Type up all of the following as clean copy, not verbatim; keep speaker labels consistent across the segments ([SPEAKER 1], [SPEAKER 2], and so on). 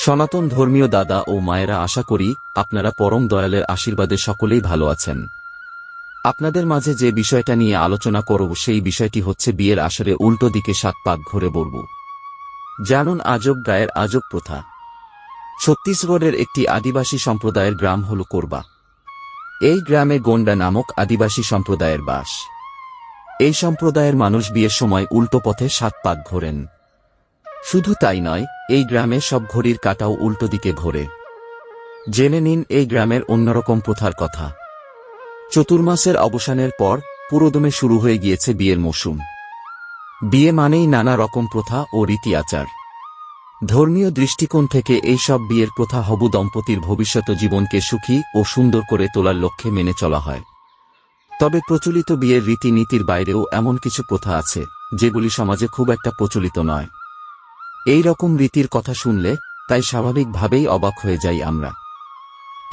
[SPEAKER 1] সনাতন ধর্মীয় দাদা ও মায়েরা, আশা করি আপনারা পরম দয়ালের আশীর্বাদে সকলেই ভালো আছেন। আপনাদের মাঝে যে বিষয়টা নিয়ে আলোচনা করব সেই বিষয়টি হচ্ছে বিয়ের আসরে উল্টো দিকে 7 পাক ঘুরে বলব। জানুন আজব গায়ের আজব প্রথা। ছত্তিশগড়ের একটি আদিবাসী সম্প্রদায়ের গ্রাম হল কোরবা। এই গ্রামে গোন্ডা নামক আদিবাসী সম্প্রদায়ের বাস। এই সম্প্রদায়ের মানুষ বিয়ের সময় উল্টো পথে 7 পাক ঘোরেন। শুধু তাই নয়, এই গ্রামে সব ঘড়ির কাঁটাও উল্টো দিকে ঘোরে। জেনে নিন এই গ্রামের অন্যরকম প্রথার কথা। চতুর্মাসের অবসানের পর পুরোদমে শুরু হয়ে গিয়েছে বিয়ের মৌসুম। বিয়ে মানেই নানা রকম প্রথা ও রীতি আচার। ধর্মীয় দৃষ্টিকোণ থেকে এই সব বিয়ের প্রথা হবু দম্পতির ভবিষ্যৎ জীবনকে সুখী ও সুন্দর করে তোলার লক্ষ্যে মেনে চলা হয়। তবে প্রচলিত বিয়ের রীতিনীতির বাইরেও এমন কিছু প্রথা আছে যেগুলি সমাজে খুব একটা প্রচলিত নয়। এই রকম রীতির কথা শুনলে তাই স্বাভাবিকভাবেই অবাক হয়ে যাই আমরা।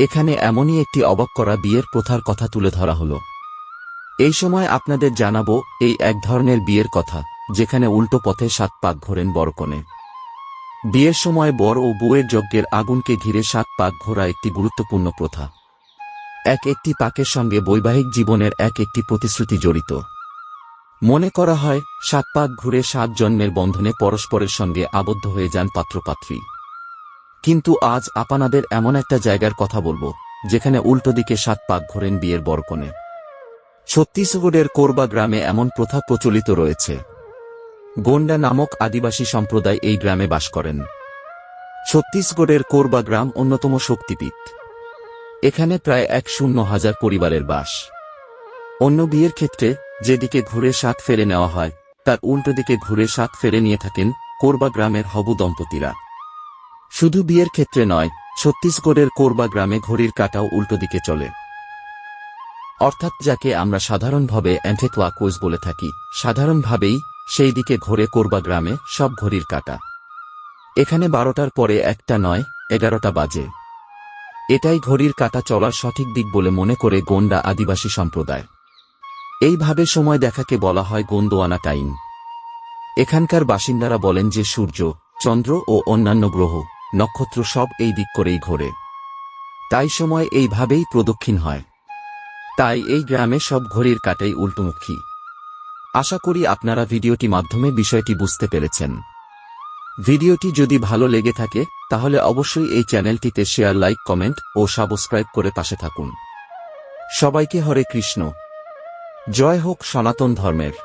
[SPEAKER 1] এখানে এমনই একটি অবাক করা বিয়ের প্রথার কথা তুলে ধরা হলো। এই সময় আপনাদের জানাবো এই এক ধরনের বিয়ের কথা যেখানে উল্টো পথে 7 পাক ঘোরেন বরকনে। বিয়ের সময় বর ও বউয়ের যজ্ঞের আগুনকে ঘিরে 7 পাক ঘোরা একটি গুরুত্বপূর্ণ প্রথা। একটি পাকের সঙ্গে বৈবাহিক জীবনের একটি প্রতিশ্রুতি জড়িত। মনে করা হয় 7 পাক ঘুরে 7 জন্মের বন্ধনে পরস্পরের সঙ্গে আবদ্ধ হয়ে যান পাত্রপাত্রী। কিন্তু আজ আপনাদের এমন একটা জায়গার কথা বলবো যেখানে উল্টো দিকে 7 পাক ঘোরেন বিয়ের বরকনে। ছত্তিশগড়ের কোরবা গ্রামে এমন প্রথা প্রচলিত রয়েছে। গোন্ডা নামক আদিবাসী সম্প্রদায় এই গ্রামে বাস করেন। ছত্তিশগড়ের কোরবা গ্রাম অন্যতম শক্তিপীঠ। এখানে প্রায় 1,000 পরিবারের বাস। অন্য বিয়ের ক্ষেত্রে যেদিকে ঘুরে 7 ফেরে নেওয়া হয় তার উল্টো দিকে ঘুরে 7 ফেরে নিয়ে থাকেন কোরবা গ্রামের হবু দম্পতিরা। শুধু বিয়ের ক্ষেত্রে নয়, ছত্তিশগড়ের কোরবা গ্রামে ঘড়ির কাঁটাও উল্টো দিকে চলে। অর্থাৎ যাকে আমরা সাধারণভাবে অ্যান্টিক্লকওয়াইজ বলে থাকি, সাধারণভাবেই সেই দিকে ঘোরে কোরবা গ্রামে সব ঘড়ির কাঁটা। এখানে 12টার পরে একটা নয়, 11টা বাজে। এটাই ঘড়ির কাঁটা চলার সঠিক দিক বলে মনে করে গোন্ডা আদিবাসী সম্প্রদায়। এইভাবে সময় দেখাকে বলা হয় গোন্দোয়ানা টাইম। এখানকার বাসিন্দারা বলেন যে সূর্য, চন্দ্র ও অন্যান্য গ্রহ, নক্ষত্র সব এই দিক করেই ঘোরে, তাই সময় এইভাবেই প্রদক্ষিণ হয়। তাই এই গ্রামে সব ঘড়ির কাঁটাই উল্টোমুখী। আশা করি আপনারা ভিডিওটি মাধ্যমে বিষয়টি বুঝতে পেরেছেন। ভিডিওটি যদি ভালো লেগে থাকে তাহলে অবশ্যই এই চ্যানেলটিতে শেয়ার, লাইক, কমেন্ট ও সাবস্ক্রাইব করে পাশে থাকুন। সবাইকে হরে কৃষ্ণ। জয় হোক সনাতন ধর্মের।